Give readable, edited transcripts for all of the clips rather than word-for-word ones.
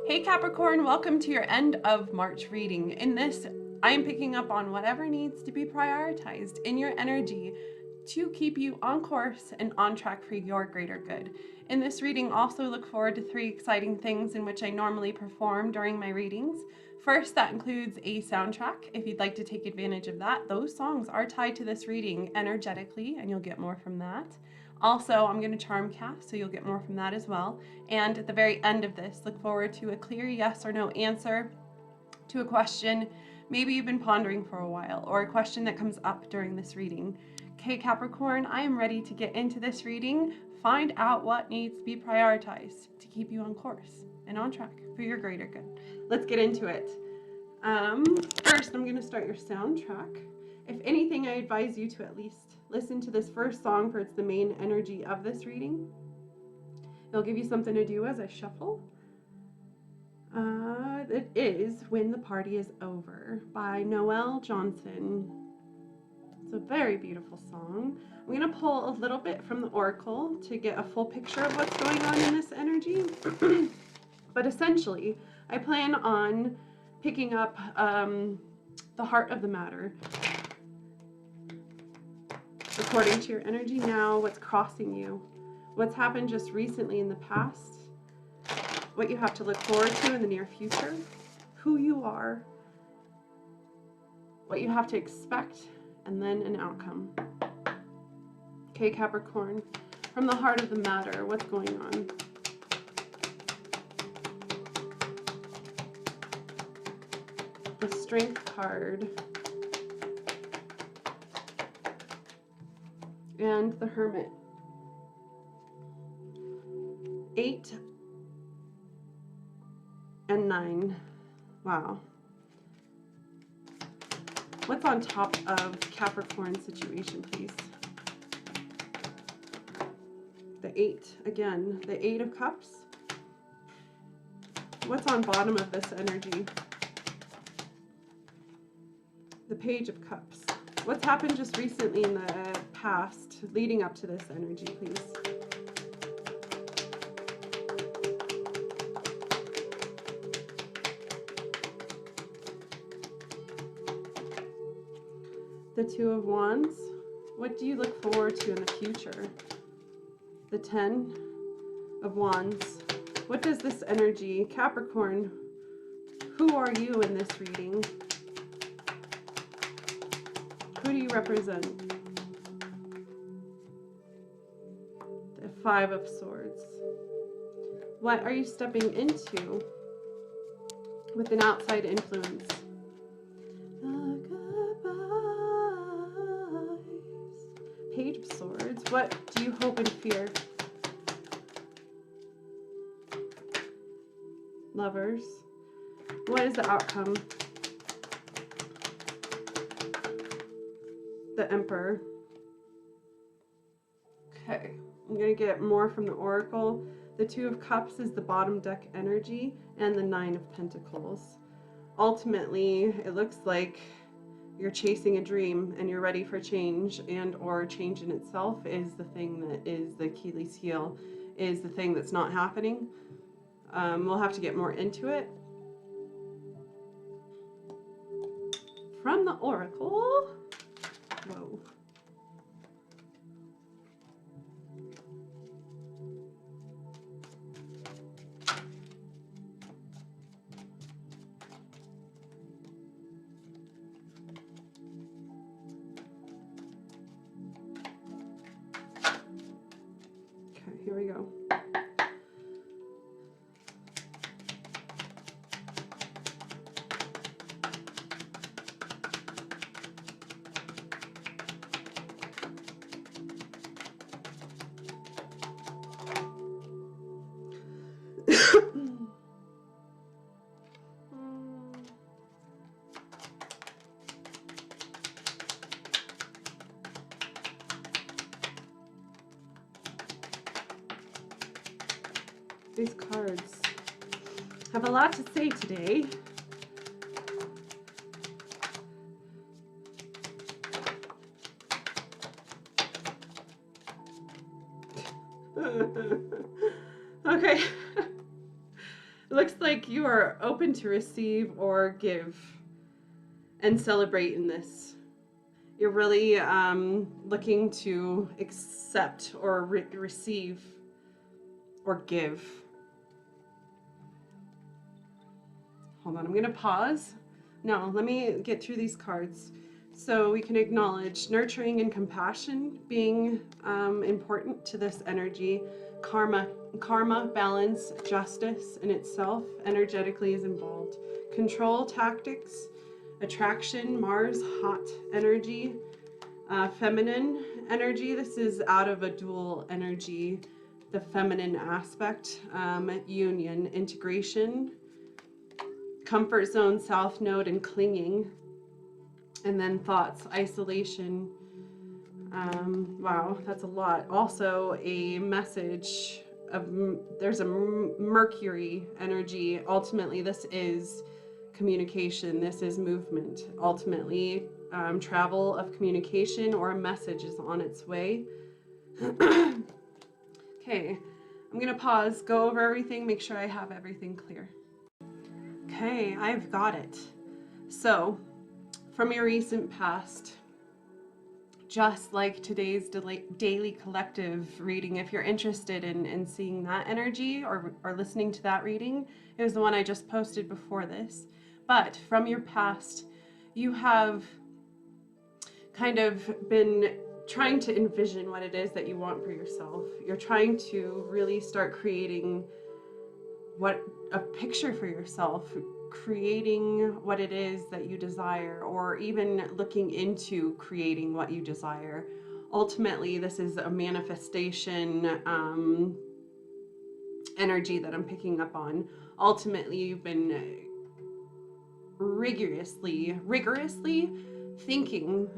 Hey Capricorn, welcome to your end of March reading. In this, I am picking up on whatever needs to be prioritized in your energy to keep you on course and on track for your greater good. In this reading, also look forward to 3 exciting things in which I normally perform during my readings. First, that includes a soundtrack. If you'd like to take advantage of that, those songs are tied to this reading energetically, and you'll get more from that. Also, I'm going to charm cast, so you'll get more from that as well. And at the very end of this, look forward to a clear yes or no answer to a question maybe you've been pondering for a while, or a question that comes up during this reading. Okay, Capricorn, I am ready to get into this reading. Find out what needs to be prioritized to keep you on course and on track for your greater good. Let's get into it. First, I'm going to start your soundtrack. If anything, I advise you to at least listen to this first song, for it's the main energy of this reading. It'll give you something to do as I shuffle. It is When the Party is Over by Noel Johnson. It's a very beautiful song. I'm going to pull a little bit from the oracle to get a full picture of what's going on in this energy. But essentially, I plan on picking up the heart of the matter. According to your energy now, what's crossing you, what's happened just recently in the past, what you have to look forward to in the near future, who you are, what you have to expect, and then an outcome. Okay, Capricorn, from the heart of the matter, what's going on? The Strength card. And the Hermit. 8 and 9. Wow. What's on top of Capricorn's situation, please? The 8, again, the 8 of Cups. What's on bottom of this energy? The Page of Cups. What's happened just recently in the past leading up to this energy, please? The Two of Wands. What do you look forward to in the future? The 10 of Wands. What does this energy, Capricorn, who are you in this reading? Who do you represent? The 5 of Swords. What are you stepping into with an outside influence? Page of Swords. What do you hope and fear? Lovers. What is the outcome? The Emperor. Okay, I'm going to get more from the Oracle. The Two of Cups is the bottom deck energy, and the 9 of Pentacles. Ultimately, it looks like you're chasing a dream and you're ready for change, and or change in itself is the thing that is the Achilles heel, is the thing that's not happening. We'll have to get more into it. From the Oracle. Whoa. Okay, here we go. These cards have a lot to say today. Okay. It looks like you are open to receive or give and celebrate in this. You're really looking to accept or receive or give. Hold on, I'm going to pause. No, let me get through these cards. So we can acknowledge nurturing and compassion being important to this energy. Karma, balance, justice in itself energetically is involved. Control tactics, attraction, Mars, hot energy. Feminine energy, this is out of a dual energy. The feminine aspect, union, integration, comfort zone, south node, and clinging. And then thoughts, isolation. Wow, that's a lot. Also a message of, there's a Mercury energy. Ultimately, this is communication. This is movement. Ultimately, travel of communication or a message is on its way. Okay, I'm gonna pause, go over everything, make sure I have everything clear. Okay, I've got it. So, from your recent past, just like today's daily collective reading, if you're interested in seeing that energy or listening to that reading, it was the one I just posted before this. But from your past, you have kind of been trying to envision what it is that you want for yourself. You're trying to really start creating a picture for yourself, creating what it is that you desire, or even looking into creating what you desire. Ultimately, this is a manifestation energy that I'm picking up on. Ultimately, you've been rigorously thinking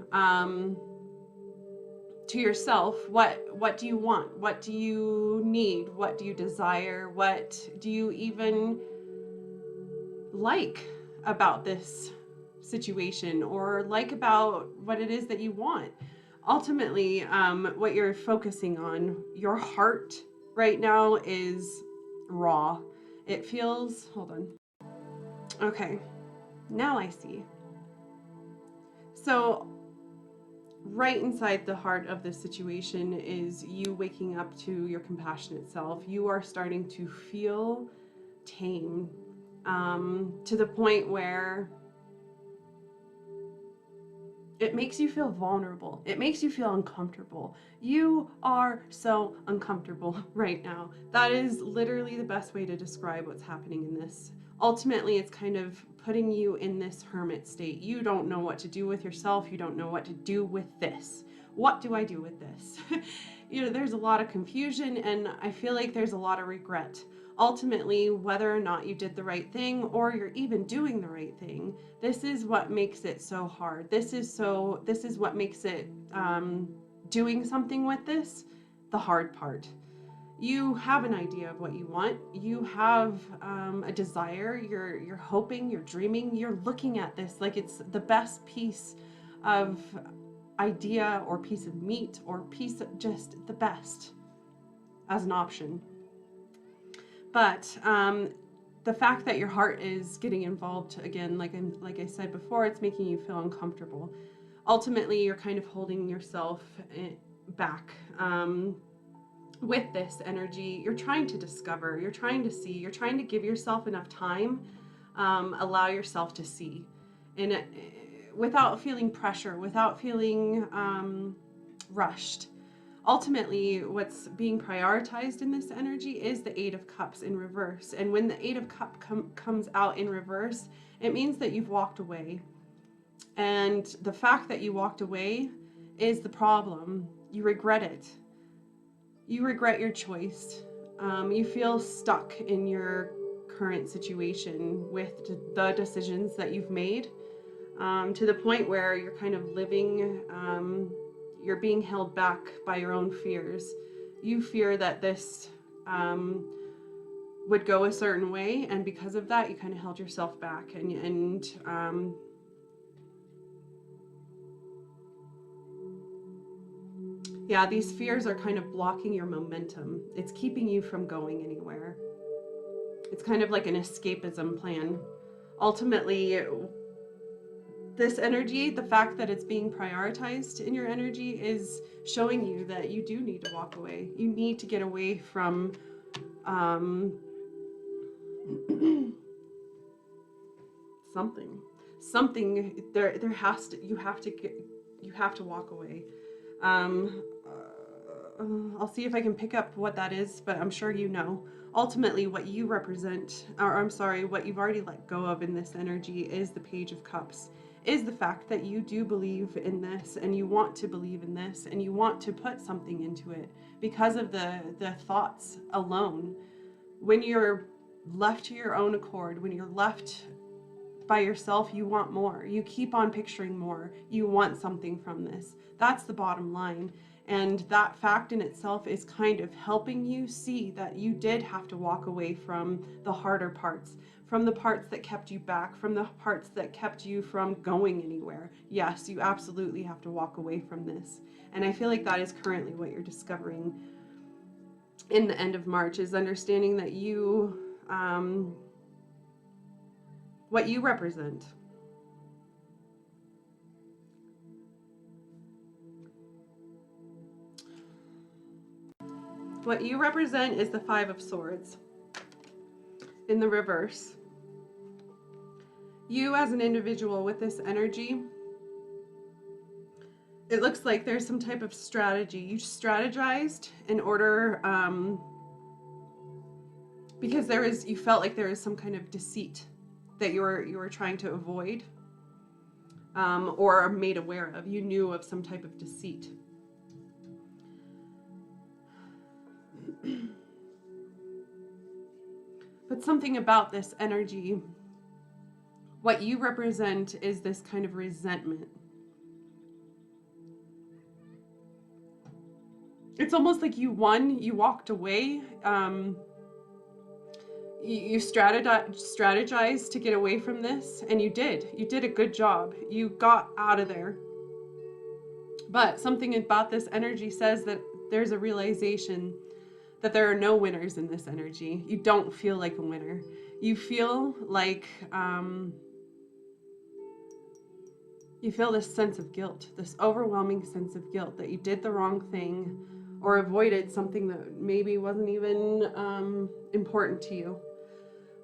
to yourself, what do you want? What do you need? What do you desire? What do you even like about this situation, or like about what it is that you want? Ultimately, what you're focusing on, your heart right now is raw. It feels, hold on. Okay, now I see. So right inside the heart of this situation is you waking up to your compassionate self. You are starting to feel tame, to the point where it makes you feel vulnerable. It makes you feel uncomfortable. You are so uncomfortable right now. That is literally the best way to describe what's happening in this. Ultimately, it's kind of putting you in this hermit state. You don't know what to do with yourself. You don't know what to do with this. What do I do with this? There's a lot of confusion, and I feel like there's a lot of regret. Ultimately, whether or not you did the right thing, or you're even doing the right thing, this is what makes it so hard. This is what makes it, doing something with this, the hard part. You have an idea of what you want. You have a desire. You're hoping, you're dreaming, you're looking at this like it's the best piece of idea or piece of meat or piece of just the best as an option. But the fact that your heart is getting involved again, like I said before, it's making you feel uncomfortable. Ultimately, you're kind of holding yourself back. With this energy, you're trying to discover, you're trying to see, you're trying to give yourself enough time, allow yourself to see, and without feeling pressure, without feeling rushed. Ultimately, what's being prioritized in this energy is the Eight of Cups in reverse. And when the Eight of Cups comes out in reverse, it means that you've walked away. And the fact that you walked away is the problem. You regret it. You regret your choice. You feel stuck in your current situation with the decisions that you've made, to the point where you're kind of living, you're being held back by your own fears. You fear that this would go a certain way, and because of that, you kind of held yourself back. And yeah, these fears are kind of blocking your momentum. It's keeping you from going anywhere. It's kind of like an escapism plan. Ultimately, this energy, the fact that it's being prioritized in your energy, is showing you that you do need to walk away. You need to get away from something. There has to, you have to walk away. I'll see if I can pick up what that is, but I'm sure you know. Ultimately, what you represent, or I'm sorry, what you've already let go of in this energy is the Page of Cups, is the fact that you do believe in this, and you want to believe in this, and you want to put something into it because of the thoughts alone. When you're left to your own accord, when you're left by yourself, you want more. You keep on picturing more. You want something from this. That's the bottom line. And that fact in itself is kind of helping you see that you did have to walk away from the harder parts, from the parts that kept you back, from the parts that kept you from going anywhere. Yes, you absolutely have to walk away from this. And I feel like that is currently what you're discovering in the end of March, is understanding that you, what you represent. What you represent is the Five of Swords in the reverse. You as an individual with this energy, it looks like there's some type of strategy. You strategized in order, because you felt like there is some kind of deceit that you were trying to avoid, or made aware of. You knew of some type of deceit. But something about this energy, what you represent is this kind of resentment. It's almost like you won, you walked away, you strategized to get away from this, and you did a good job. You got out of there. But something about this energy says that there's a realization that there are no winners in this energy. You don't feel like a winner. You feel like, you feel this sense of guilt, this overwhelming sense of guilt that you did the wrong thing or avoided something that maybe wasn't even important to you.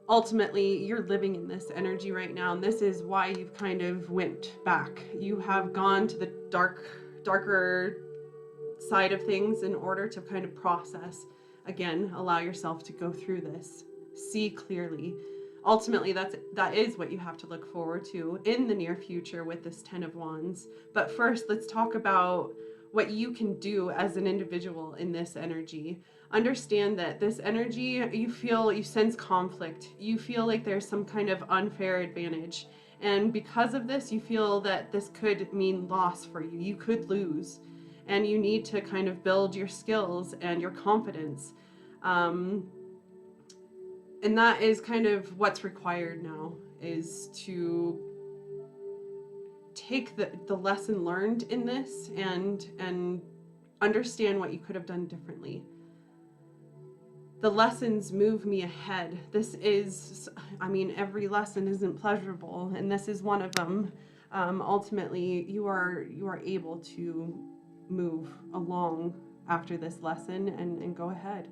Ultimately, you're living in this energy right now, and this is why you've kind of went back. You have gone to the darker side of things in order to kind of process. Again, allow yourself to go through this, see clearly. Ultimately, that is what you have to look forward to in the near future with this Ten of Wands. But first, let's talk about what you can do as an individual in this energy. Understand that this energy, you sense conflict. You feel like there's some kind of unfair advantage. And because of this, you feel that this could mean loss for you. You could lose. And you need to kind of build your skills and your confidence. And that is kind of what's required now, is to take the lesson learned in this and understand what you could have done differently. The lessons move me ahead. This is, I mean, every lesson isn't pleasurable, and this is one of them. Ultimately, you are able to move along after this lesson and go ahead.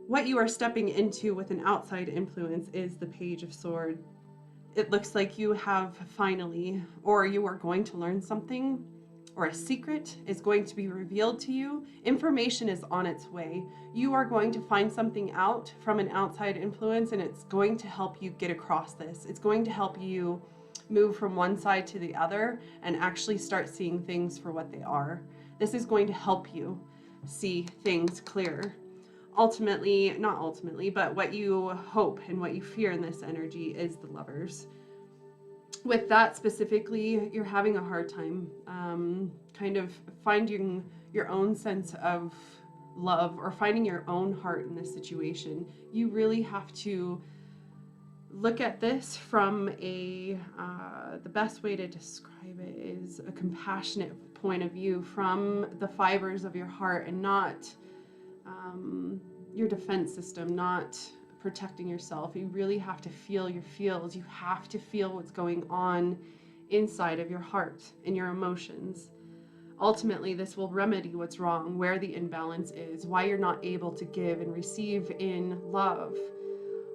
What you are stepping into with an outside influence is the Page of Swords. It looks like you have finally, or you are going to learn something, or a secret is going to be revealed to you. Information is on its way. You are going to find something out from an outside influence, and it's going to help you get across this. It's going to help you move from one side to the other and actually start seeing things for what they are. This is going to help you see things clearer. Ultimately, not ultimately, but what you hope and what you fear in this energy is the Lovers. With that specifically, you're having a hard time kind of finding your own sense of love or finding your own heart in this situation. You really have to look at this from the best way to describe it is a compassionate point of view, from the fibers of your heart, and not your defense system, not protecting yourself. You really have to feel your feels. You have to feel what's going on inside of your heart and your emotions. Ultimately, this will remedy what's wrong, where the imbalance is, why you're not able to give and receive in love.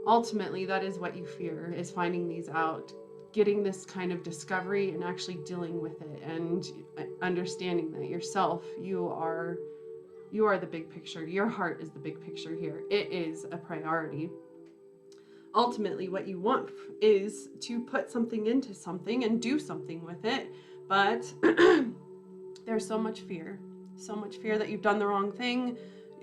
Ultimately, that is what you fear, is finding these out, getting this kind of discovery and actually dealing with it, and understanding that yourself, you are the big picture. Your heart is the big picture here. It is a priority. Ultimately, what you want is to put something into something and do something with it, but there's so much fear that you've done the wrong thing,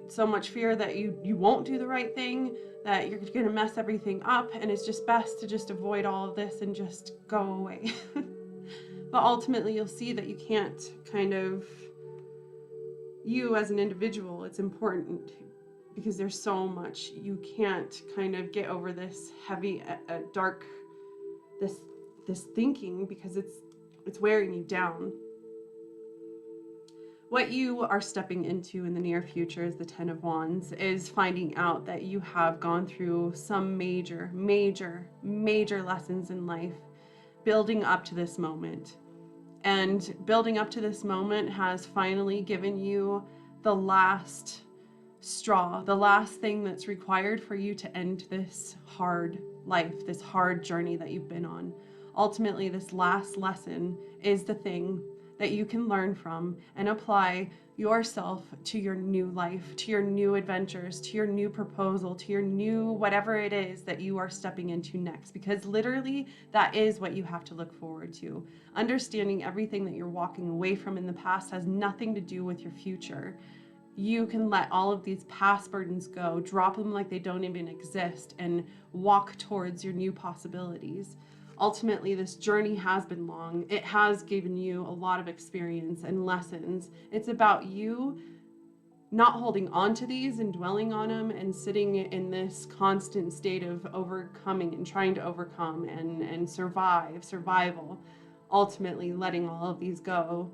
so much fear that you won't do the right thing, that you're going to mess everything up, and it's just best to just avoid all of this and just go away. But ultimately, you'll see that you can't kind of, you as an individual, it's important because there's so much. You can't kind of get over this heavy, dark, this thinking, because it's wearing you down. What you are stepping into in the near future is the Ten of Wands, is finding out that you have gone through some major lessons in life, building up to this moment. And building up to this moment has finally given you the last straw, the last thing that's required for you to end this hard life, this hard journey that you've been on. Ultimately, this last lesson is the thing that you can learn from and apply yourself to your new life, to your new adventures, to your new proposal, to your new whatever it is that you are stepping into next. Because literally, that is what you have to look forward to. Understanding everything that you're walking away from in the past has nothing to do with your future. You can let all of these past burdens go, drop them like they don't even exist, and walk towards your new possibilities. Ultimately, this journey has been long. It has given you a lot of experience and lessons. It's about you not holding on to these and dwelling on them and sitting in this constant state of overcoming and trying to overcome and survival. Ultimately, letting all of these go,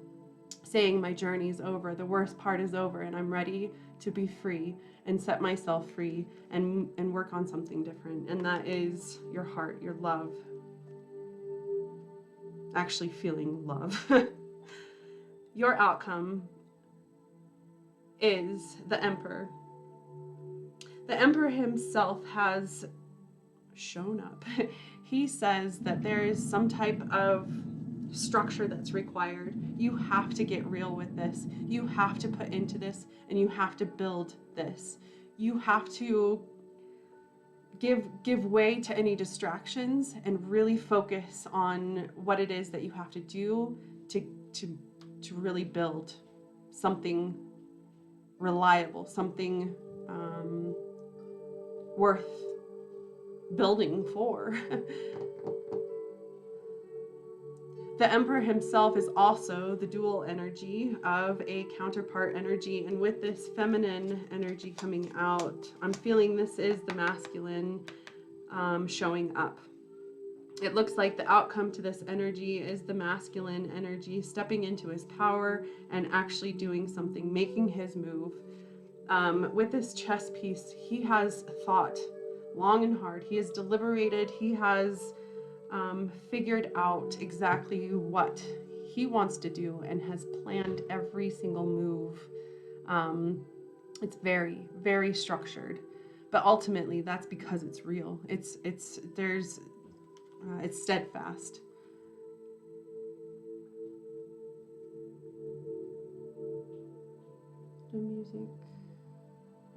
saying my journey's over, the worst part is over, and I'm ready to be free and set myself free and work on something different. And that is your heart, your love. Actually feeling love. Your outcome is the Emperor. The Emperor himself has shown up. He says that there is some type of structure that's required. You have to get real with this. You have to put into this, and you have to build this. You have to give way to any distractions and really focus on what it is that you have to do to really build something reliable, something worth building for. The Emperor himself is also the dual energy of a counterpart energy, and with this feminine energy coming out, I'm feeling this is the masculine showing up. It looks like the outcome to this energy is the masculine energy stepping into his power and actually doing something, making his move. With this chess piece, he has thought long and hard. He has deliberated. He has figured out exactly what he wants to do and has planned every single move. It's very, very structured, but ultimately that's because it's real. It's steadfast. The music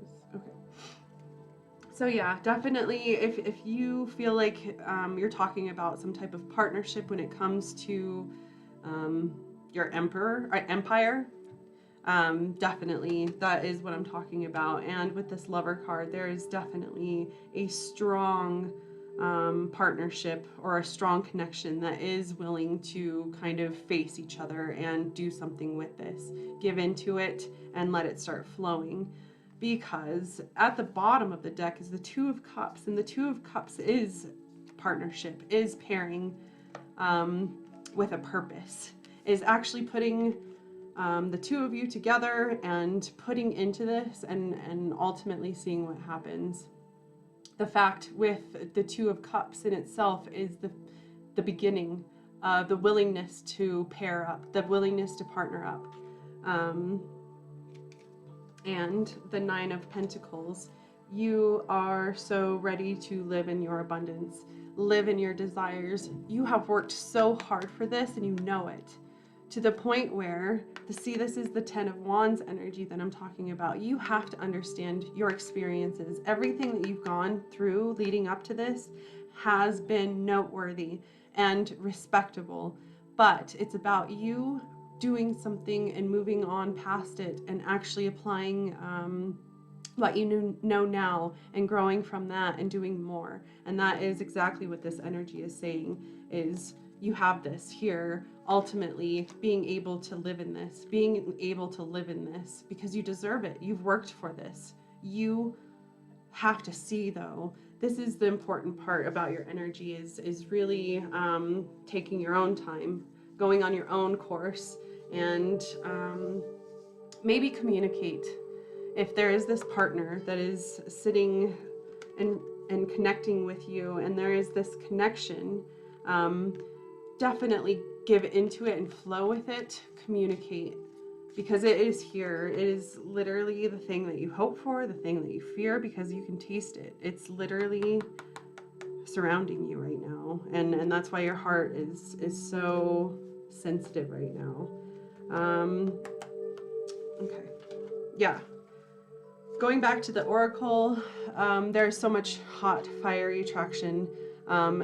is okay. So yeah, definitely if you feel like you're talking about some type of partnership when it comes to your empire, definitely that is what I'm talking about. And with this Lover card, there is definitely a strong partnership or a strong connection that is willing to kind of face each other and do something with this, give into it and let it start flowing. Because at the bottom of the deck is the Two of Cups, and the Two of Cups is partnership, is pairing with a purpose, is actually putting the two of you together and putting into this and ultimately seeing what happens. The fact with the Two of Cups in itself is the beginning, the willingness to pair up, the willingness to partner up. And the Nine of Pentacles, you are so ready to live in your abundance, live in your desires. You have worked so hard for this and you know it, to the point where, see, this is the Ten of Wands energy that I'm talking about. You have to understand your experiences. Everything that you've gone through leading up to this has been noteworthy and respectable, but it's about you doing something and moving on past it and actually applying what you know now and growing from that and doing more. And that is exactly what this energy is saying, is you have this here, ultimately being able to live in this, because you deserve it. You've worked for this. You have to see, though, this is the important part about your energy, is really taking your own time, going on your own course, and maybe communicate. If there is this partner that is sitting and connecting with you, and there is this connection, definitely give into it and flow with it, communicate, because it is here. It is literally the thing that you hope for, the thing that you fear, because you can taste it. It's literally surrounding you right now, and that's why your heart is so sensitive right now. Okay, yeah. Going back to the oracle, there's so much hot, fiery attraction.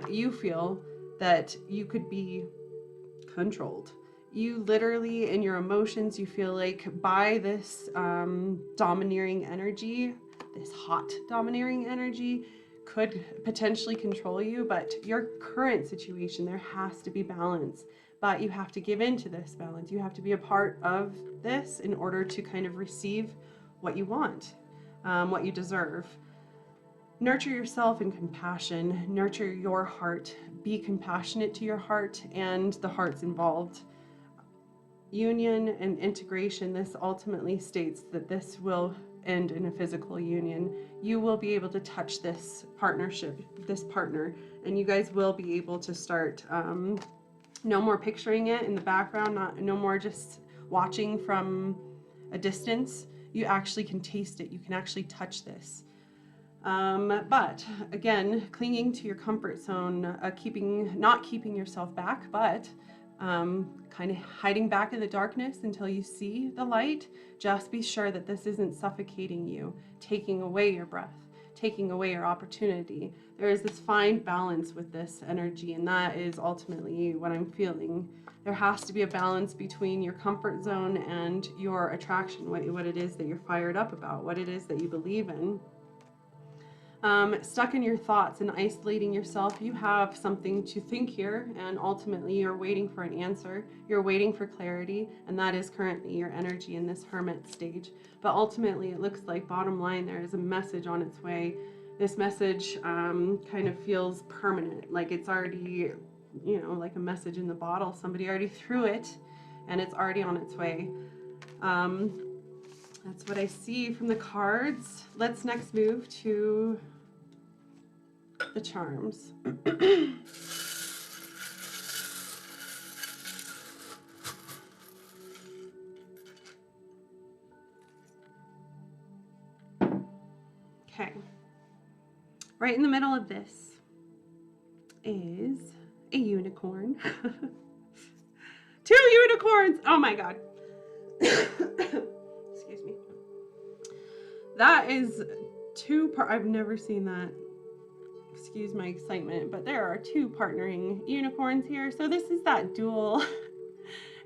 You feel that you could be controlled. You literally, in your emotions, you feel like by this domineering energy, this hot domineering energy, could potentially control you, but your current situation, there has to be balance. But you have to give into this balance. You have to be a part of this in order to kind of receive what you want, what you deserve. Nurture yourself in compassion, nurture your heart, be compassionate to your heart and the hearts involved. Union and integration, this ultimately states that this will end in a physical union. You will be able to touch this partnership, this partner, and you guys will be able to start, no more picturing it in the background, no more just watching from a distance. You actually can taste it. You can actually touch this. But again, clinging to your comfort zone, not keeping yourself back, but kind of hiding back in the darkness until you see the light. Just be sure that this isn't suffocating you, taking away your breath, taking away your opportunity. There is this fine balance with this energy, and that is ultimately what I'm feeling. There has to be a balance between your comfort zone and your attraction, what it is that you're fired up about, what it is that you believe in. Stuck in your thoughts and isolating yourself, you have something to think here, and ultimately you're waiting for an answer. You're waiting for clarity, and that is currently your energy in this hermit stage. But ultimately it looks like, bottom line, there is a message on its way. This message kind of feels permanent, like it's already, like a message in the bottle. Somebody already threw it and it's already on its way. That's what I see from the cards. Let's next move to the charms. Okay. Right in the middle of this is a unicorn. 2 unicorns! Oh my God. Excuse me. That is I've never seen that. Excuse my excitement, but there are 2 partnering unicorns here. So this is that dual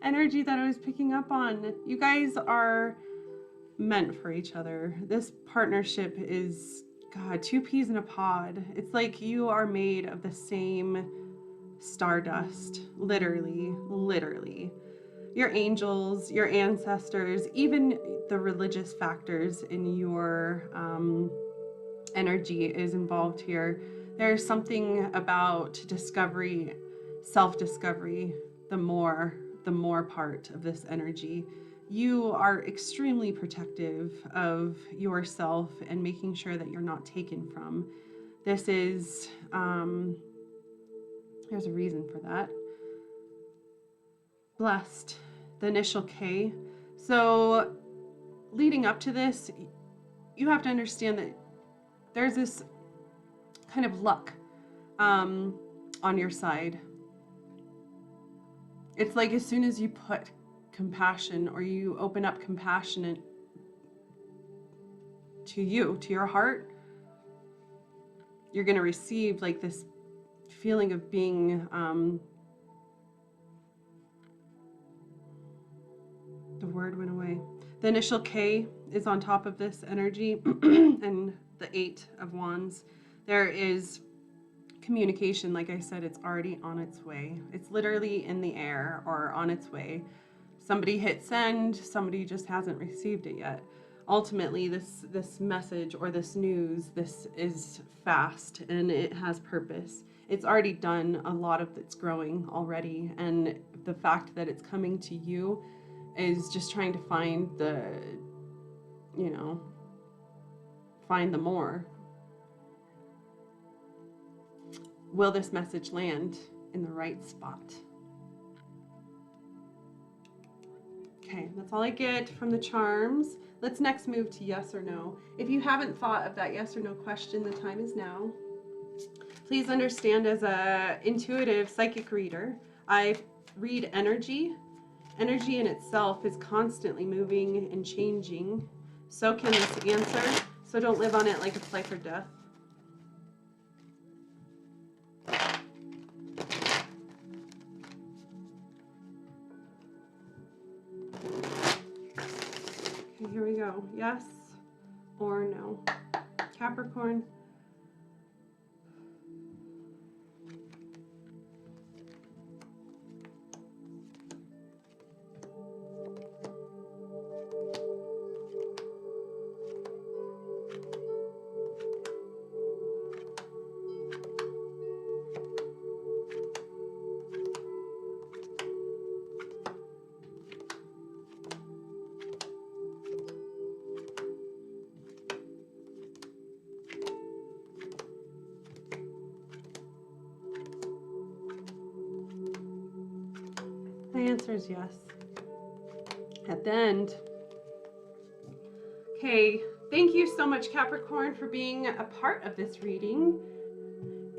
energy that I was picking up on. You guys are meant for each other. This partnership is, God, 2 peas in a pod. It's like you are made of the same stardust, literally. Your angels, your ancestors, even the religious factors in your energy is involved here. There's something about discovery, self-discovery, the more part of this energy. you are extremely protective of yourself and making sure that you're not taken from. This is, there's a reason for that. Blessed, the initial K. So leading up to this, you have to understand that there's this kind of luck on your side. It's like as soon as you put compassion, or you open up compassion to you, to your heart, you're going to receive like this feeling of being, the word went away. The initial K is on top of this energy and the 8 of Wands. There is communication. Like I said, it's already on its way. It's literally in the air or on its way. Somebody hit send, somebody just hasn't received it yet. Ultimately, this message or this news, this is fast and it has purpose. It's already done a lot of its growing already, and the fact that it's coming to you is just trying to find the, you know, find the more. Will this message land in the right spot? Okay, that's all I get from the charms. Let's next move to yes or no. If you haven't thought of that yes or no question, the time is now. Please understand, as a intuitive psychic reader, I read energy. Energy in itself is constantly moving and changing. So can this answer. So don't live on it like it's life or death. Okay, here we go. Yes or no. Capricorn. My answer is yes. At the end. Okay, thank you so much, Capricorn, for being a part of this reading.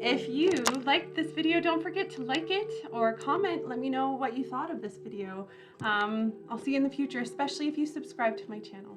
If you liked this video, don't forget to like it or comment. Let me know what you thought of this video. I'll see you in the future, especially if you subscribe to my channel.